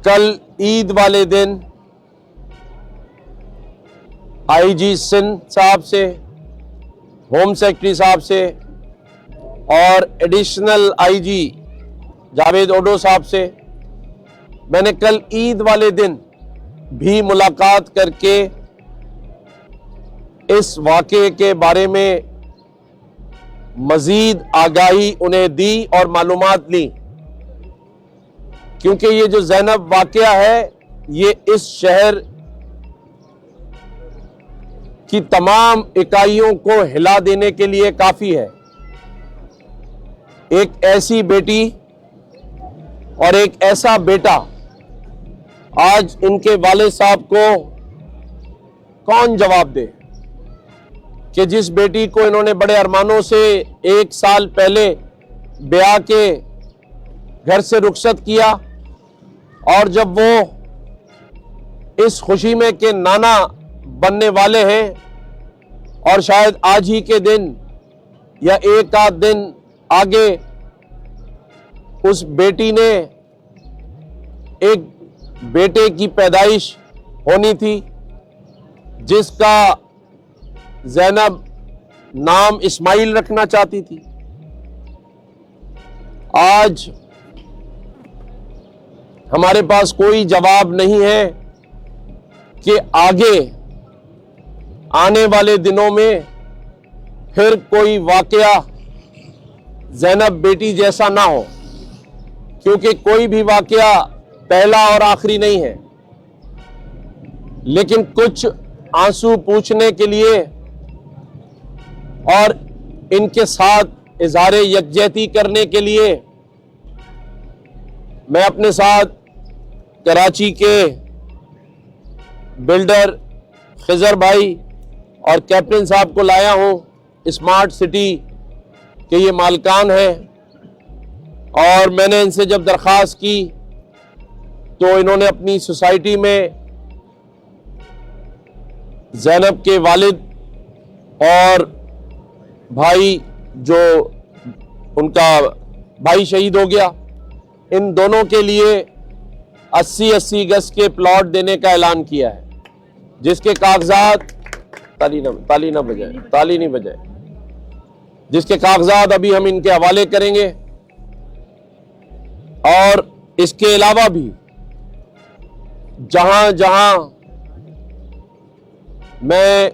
कल ईद वाले दिन आईजी सिंध साहब से, होम सेक्रेटरी साहब से और एडिशनल आईजी जावेद ओडो साहब से मैंने कल ईद वाले दिन भी मुलाकात करके इस वाक़े के बारे में मजीद आगाही उन्हें दी और मालूमात ली, क्योंकि ये जो ज़ैनब वाक़या है ये इस शहर की तमाम इकाइयों को हिला देने के लिए काफ़ी है। एक ऐसी बेटी और एक ऐसा बेटा, आज इनके वालिद साहब को कौन जवाब दे कि जिस बेटी को इन्होंने बड़े अरमानों से 1 साल पहले ब्याह के घर से रुखसत किया और जब वो इस खुशी में कि नाना बनने वाले हैं और शायद आज ही के दिन या एक आध दिन आगे उस बेटी ने एक बेटे की पैदाइश होनी थी जिसका ज़ैनब नाम इस्माइल रखना चाहती थी। आज हमारे पास कोई जवाब नहीं है कि आगे आने वाले दिनों में फिर कोई वाकया ज़ैनब बेटी जैसा ना हो, क्योंकि कोई भी वाकया पहला और आखिरी नहीं है। लेकिन कुछ आंसू पूछने के लिए और इनके साथ इजहार यकजहती करने के लिए मैं अपने साथ कराची के बिल्डर खिजर भाई और कैप्टन साहब को लाया हूं। स्मार्ट सिटी के ये मालिकान हैं और मैंने इनसे जब दरख्वास्त की तो इन्होंने अपनी सोसाइटी में ज़ैनब के वालिद और भाई, जो उनका भाई शहीद हो गया, इन दोनों के लिए 80-80 गज के प्लॉट देने का ऐलान किया है, जिसके कागजात ताली नहीं बजाए, जिसके कागजात अभी हम इनके हवाले करेंगे। और इसके अलावा भी जहां जहां मैं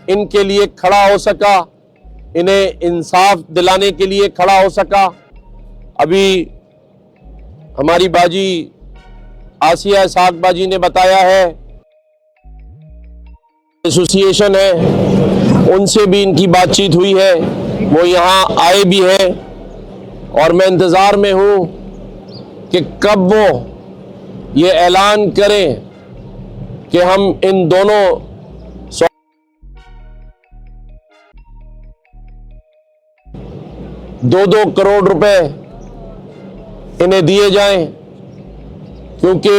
इनके लिए खड़ा हो सका, इन्हें इंसाफ दिलाने के लिए खड़ा हो सका, अभी हमारी बाजी आसिया साग बाजी ने बताया है, एसोसिएशन है उनसे भी इनकी बातचीत हुई है, वो यहाँ आए भी हैं और मैं इंतज़ार में हूँ कि कब वो ये ऐलान करें कि हम इन दोनों 2-2 करोड़ रुपए इन्हें दिए जाएं, क्योंकि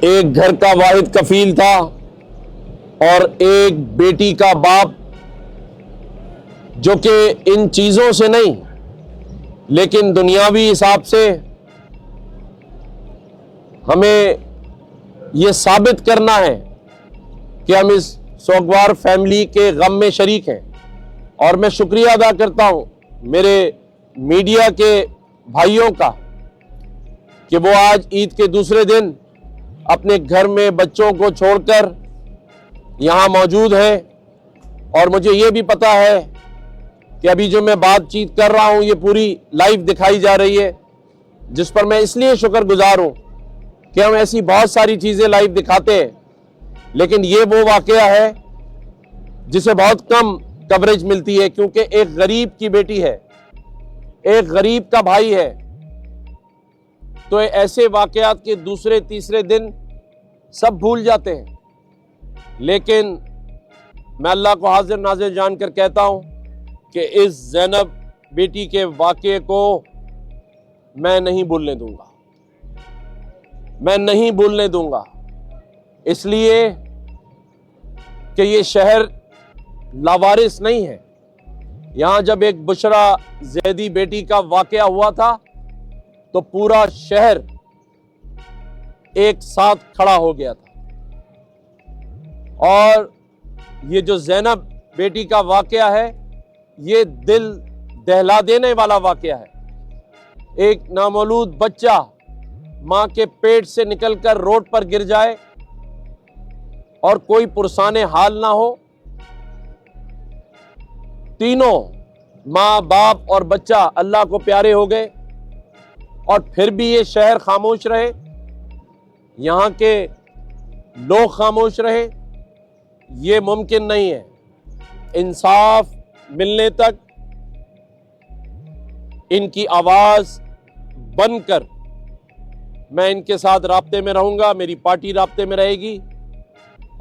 एक घर का वाहिद कफील था और एक बेटी का बाप, जो कि इन चीज़ों से नहीं लेकिन दुनियावी हिसाब से हमें ये साबित करना है कि हम इस सोगवार फैमिली के गम में शरीक हैं। और मैं शुक्रिया अदा करता हूँ मेरे मीडिया के भाइयों का कि वो आज ईद के दूसरे दिन अपने घर में बच्चों को छोड़कर यहाँ मौजूद हैं। और मुझे ये भी पता है कि अभी जो मैं बातचीत कर रहा हूँ ये पूरी लाइव दिखाई जा रही है, जिस पर मैं इसलिए शुक्रगुजार हूँ कि हम ऐसी बहुत सारी चीज़ें लाइव दिखाते हैं, लेकिन ये वो वाकया है जिसे बहुत कम कवरेज मिलती है, क्योंकि एक गरीब की बेटी है, एक गरीब का भाई है। तो ऐसे वाकयात के दूसरे तीसरे दिन सब भूल जाते हैं, लेकिन मैं अल्लाह को हाजिर नाजिर जानकर कहता हूं कि इस ज़ैनब बेटी के वाक़े को मैं नहीं भूलने दूंगा, मैं नहीं भूलने दूंगा, इसलिए कि ये शहर लावारिस नहीं है। यहाँ जब एक बुशरा जैदी बेटी का वाक़या हुआ था तो पूरा शहर एक साथ खड़ा हो गया था। और ये जो ज़ैनब बेटी का वाकया है, ये दिल दहला देने वाला वाकया है। एक नामौलूद बच्चा मां के पेट से निकलकर रोड पर गिर जाए और कोई पुरसाने हाल ना हो। तीनों मां, बाप और बच्चा अल्लाह को प्यारे हो गए और फिर भी ये शहर खामोश रहे, यहां के लोग खामोश रहे। ये मुमकिन नहीं है। इंसाफ मिलने तक इनकी आवाज बनकर मैं इनके साथ राब्ते में रहूंगा, मेरी पार्टी राब्ते में रहेगी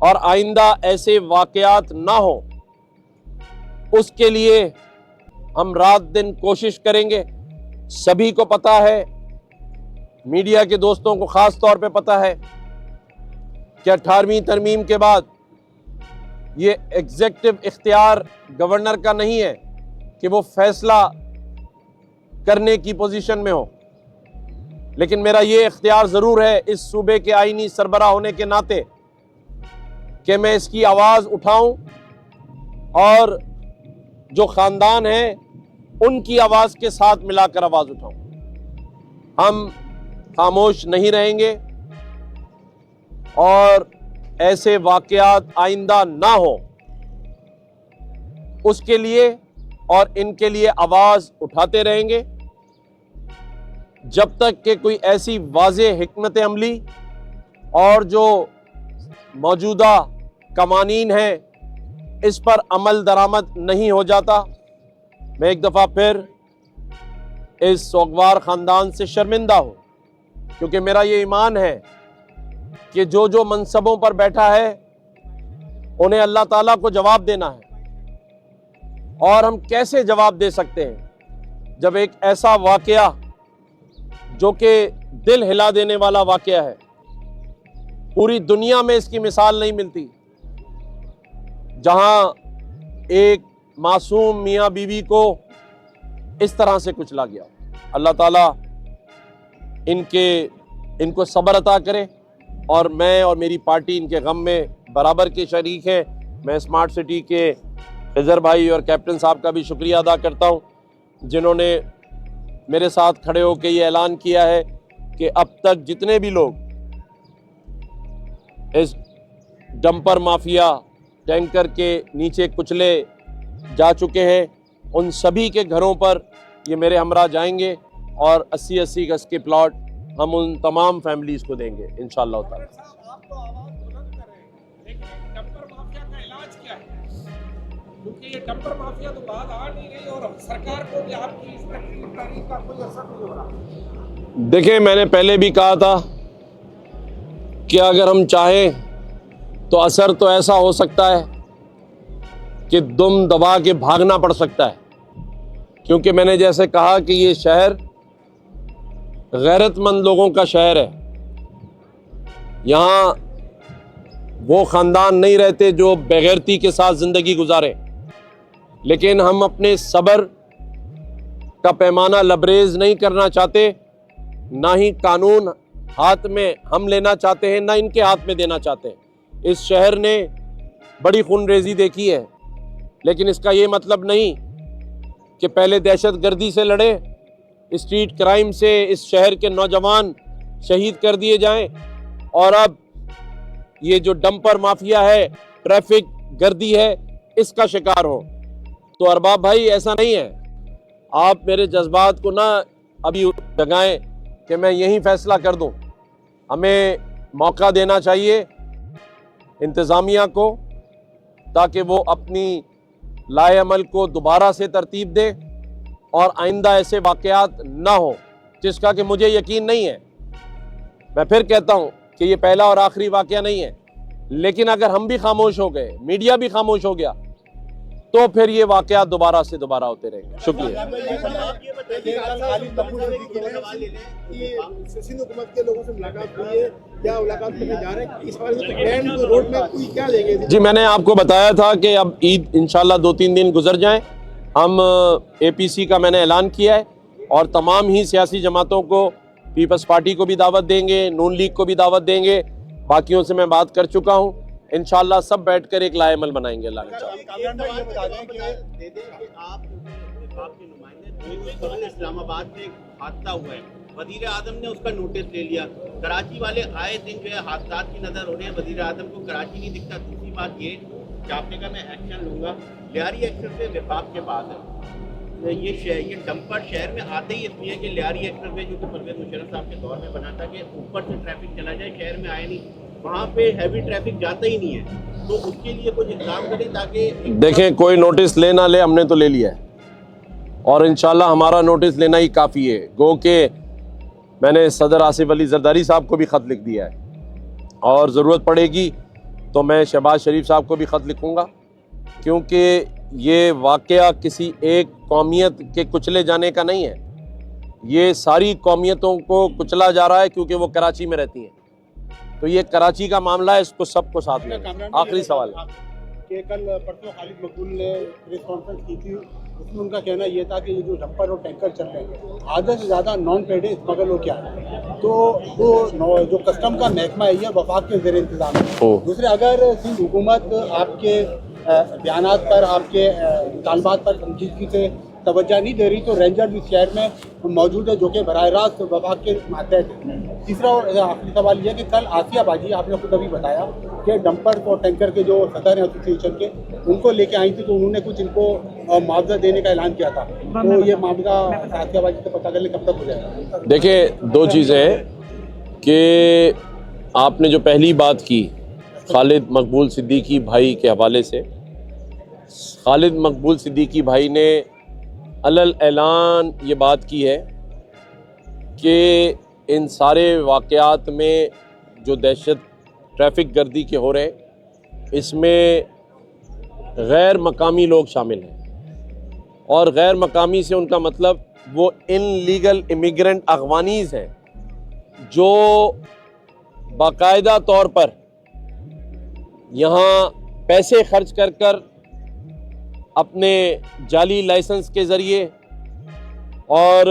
और आइंदा ऐसे वाकयात ना हो उसके लिए हम रात दिन कोशिश करेंगे। सभी को पता है, मीडिया के दोस्तों को खास तौर पे पता है कि 18वीं तरमीम के बाद ये एग्जीक्यूटिव इख्तियार गवर्नर का नहीं है कि वो फैसला करने की पोजीशन में हो, लेकिन मेरा ये इख्तियार ज़रूर है इस सूबे के आईनी सरबराह होने के नाते कि मैं इसकी आवाज़ उठाऊं और जो ख़ानदान है उनकी आवाज़ के साथ मिलाकर आवाज़ उठाऊं। हम खामोश नहीं रहेंगे और ऐसे वाकयात आइंदा ना हो उसके लिए और इनके लिए आवाज़ उठाते रहेंगे जब तक कि कोई ऐसी वाज़ेह हिकमत अमली और जो मौजूदा कवानीन है इस पर अमल दरामद नहीं हो जाता। मैं एक दफ़ा फिर इस सोगवार ख़ानदान से शर्मिंदा हूँ, क्योंकि मेरा ये ईमान है कि जो जो मनसबों पर बैठा है उन्हें अल्लाह ताला को जवाब देना है। और हम कैसे जवाब दे सकते हैं जब एक ऐसा वाकया जो कि दिल हिला देने वाला वाकया है, पूरी दुनिया में इसकी मिसाल नहीं मिलती, जहां एक मासूम मियाँ बीवी को इस तरह से कुचला गया। अल्लाह ताला इनको सब्र अता करे और मैं और मेरी पार्टी इनके गम में बराबर के शरीक हैं। मैं स्मार्ट सिटी के खिज़र भाई और कैप्टन साहब का भी शुक्रिया अदा करता हूं, जिन्होंने मेरे साथ खड़े होकर ये ऐलान किया है कि अब तक जितने भी लोग इस डंपर माफिया टैंकर के नीचे कुचले जा चुके हैं, उन सभी के घरों पर ये मेरे हमरा जाएंगे और 80-80 गज के प्लॉट हम उन तमाम फैमिलीज को देंगे इंशाअल्लाह ताला। आप तो आवाज बुलंद कर रहे हैं, लेकिन डंपर माफिया का इलाज क्या है? क्योंकि ये डंपर माफिया तो बात आ नहीं रही और सरकार को भी आपकी इस तकलीफ का कोई असर नहीं हो रहा। देखिए, मैंने पहले भी कहा था कि अगर हम चाहें तो असर तो ऐसा हो सकता है कि दुम दबा के भागना पड़ सकता है, क्योंकि मैंने जैसे कहा कि ये शहर गैरतमंद लोगों का शहर है। यहाँ वो ख़ानदान नहीं रहते जो बेगैरती के साथ ज़िंदगी गुजारे, लेकिन हम अपने सब्र का पैमाना लबरेज नहीं करना चाहते, ना ही कानून हाथ में हम लेना चाहते हैं, ना इनके हाथ में देना चाहते हैं। इस शहर ने बड़ी खूनरेज़ी देखी है, लेकिन इसका ये मतलब नहीं कि पहले दहशत गर्दी से लड़े, स्ट्रीट क्राइम से इस शहर के नौजवान शहीद कर दिए जाएं और अब ये जो डंपर माफिया है, ट्रैफिक गर्दी है, इसका शिकार हो। तो अरबाब भाई, ऐसा नहीं है। आप मेरे जज्बात को ना अभी जगाएं कि मैं यही फैसला कर दूं। हमें मौका देना चाहिए इंतज़ामिया को, ताकि वो अपनी लाए अमल को दोबारा से तरतीब दे और आइंदा ऐसे वाक़यात ना हो जिसका कि मुझे यकीन नहीं है। मैं फिर कहता हूँ कि ये पहला और आखिरी वाक़या नहीं है, लेकिन अगर हम भी खामोश हो गए, मीडिया भी खामोश हो गया, तो फिर ये वाक़यात दोबारा से दोबारा होते रहेंगे। शुक्रिया। जी, मैंने आपको बताया था कि अब ईद इंशाल्लाह 2-3 दिन गुजर जाएं, हम APC का मैंने ऐलान किया है और तमाम ही सियासी जमातों को पीपल्स पार्टी को भी दावत देंगे, नून लीग को भी दावत देंगे, बाकियों से मैं बात कर चुका हूँ। इंशाल्लाह सब बैठकर एक लाएमल बनाएंगे। अल्लाह ने चाहा। इस्लामाबाद में हादसा हुआ है, वजीर आजम ने उसका नोटिस ले लिया। कराची वाले आए दिन जो है हादसा की नजर हो रहे हैं, वजीर आजम को कराची नहीं दिखता। दूसरी बात ये कि आपने कहा मैं एक्शन लूंगा, लियारी एक्शन से विभाग के बाद है। ये डंपर शहर में आते ही इसलिए कि लियारी एक्शन पे जो कि परवेज मुशर्रफ साहब के दौर में बना था कि ऊपर से ट्रैफिक चला जाए, शहर में आए नहीं, वहाँ पे हैवी ट्रैफिक जाता ही नहीं है। तो उसके लिए कुछ इंतजाम करें ताकि देखें, कोई नोटिस ले ना ले, हमने तो ले लिया है और इंशाल्लाह हमारा नोटिस लेना ही काफ़ी है। गो के मैंने सदर आसिफ अली जरदारी साहब को भी ख़त लिख दिया है और ज़रूरत पड़ेगी तो मैं शहबाज शरीफ साहब को भी ख़त लिखूँगा, क्योंकि ये वाक़या किसी एक कौमियत के कुचले जाने का नहीं है। ये सारी कौमियतों को कुचला जा रहा है क्योंकि वो कराची में रहती हैं। तो ये कराची का मामला है, इसको सबको साथ में। आखिरी सवाल कि कल परसों खालिद मकबूल ने प्रेस कॉन्फ्रेंस की थी, उसमें उनका कहना ये था कि ये जो डंपर और टैंकर चल रहे हैं आधे से ज़्यादा नॉन पेड स्मगल हो क्या है, तो वो जो कस्टम का महकमा है ये वफाक के ज़ेर इंतज़ाम है। दूसरे, अगर सिंध हुकूमत आपके बयानात पर, आपके मुतालबात पर संजीदगी से तवज्जो नहीं दे रही तो रेंजर भी शहर में मौजूद है जो कि बराह रास्त विभाग के मातहत है। तीसरा और आखिरी सवाल यह कि कल आसिया बाजी आपने खुद अभी बताया कि डंपर और टैंकर के जो सदर हैं एसोसिएशन के, उनको लेके आई थी तो उन्होंने कुछ इनको मुआवजा देने का ऐलान किया था। तो ये मामला आसिया बाजी से पता करने कब तक हो जाएगा? देखिए, दो चीज़ें हैं कि आपने जो पहली बात की खालिद मकबूल सिद्दीकी भाई के हवाले से, खालिद मकबूल सिद्दीकी भाई ने अलल ऐलान ये बात की है कि इन सारे वाक़यात में जो दहशत ट्रैफिक गर्दी के हो रहे हैं इसमें गैर मकामी लोग शामिल हैं, और गैर मकामी से उनका मतलब वो इनलीगल इमिग्रेंट अगवानीज़ हैं जो बाकायदा तौर पर यहाँ पैसे खर्च कर कर अपने जाली लाइसेंस के ज़रिए और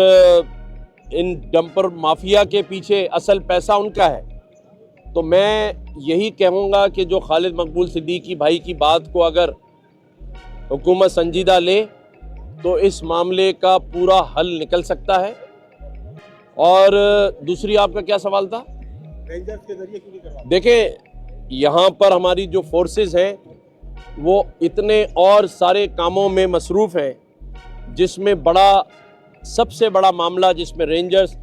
इन डंपर माफिया के पीछे असल पैसा उनका है। तो मैं यही कहूँगा कि जो खालिद मकबूल सिद्दीकी भाई की बात को अगर हुकूमत संजीदा ले तो इस मामले का पूरा हल निकल सकता है। और दूसरी आपका क्या सवाल था? रेंजर्स के जरिए क्यों नहीं करवा? देखें, यहाँ पर हमारी जो फोर्सेस हैं वो इतने और सारे कामों में मसरूफ़ हैं, जिसमें सबसे बड़ा मामला जिसमें रेंजर्स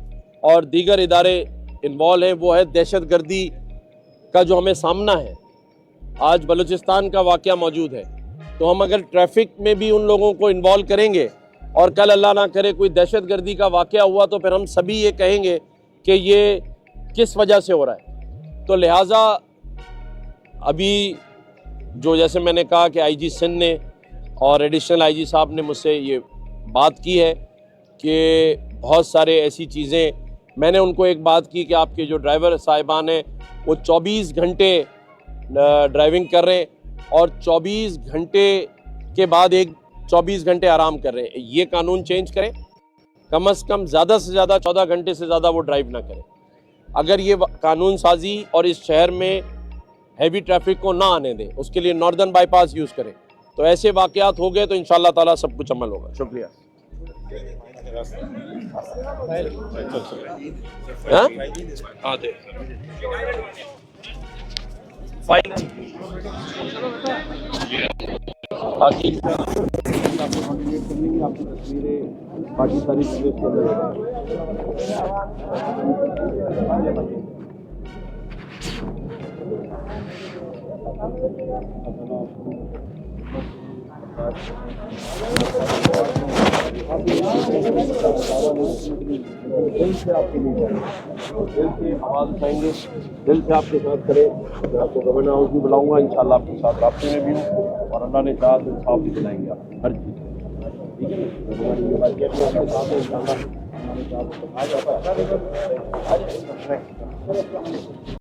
और दीगर इदारे इन्वॉल्व हैं वो है दहशत गर्दी का जो हमें सामना है। आज बलूचिस्तान का वाक़या मौजूद है, तो हम अगर ट्रैफिक में भी उन लोगों को इन्वॉल्व करेंगे और कल अल्लाह ना करे कोई दहशत गर्दी का वाक़या हुआ तो फिर हम सभी ये कहेंगे कि ये किस वजह से हो रहा है। तो लिहाजा अभी जो जैसे मैंने कहा कि आईजी सिंध ने और एडिशनल आईजी साहब ने मुझसे ये बात की है कि बहुत सारे ऐसी चीज़ें, मैंने उनको एक बात की कि आपके जो ड्राइवर साहिबान हैं वो 24 घंटे ड्राइविंग कर रहे हैं और 24 घंटे के बाद 24 घंटे आराम कर रहे हैं। ये कानून चेंज करें, कम से कम ज़्यादा से ज़्यादा 14 घंटे से ज़्यादा वो ड्राइव ना करें। अगर ये कानून साजी और इस शहर में हैवी ट्रैफिक को ना आने दें, उसके लिए नॉर्दर्न बाईपास यूज़ करें, तो ऐसे वाक़यात हो गए तो इंशाअल्लाह ताला सब कुछ अमल होगा। शुक्रिया। बाकी सारी दिल से आपके लिए दिल से आवाज़ उठाएंगे, दिल से आपके साथ करें। मैं आपको गवर्नर हाउस भी बुलाऊंगा, इंशाल्लाह आपके साथ राब्ते में भी हूँ और अल्लाह ने चाहा तो इंसाफ भी दिलाएंगे आप हर चीज़। ठीक है,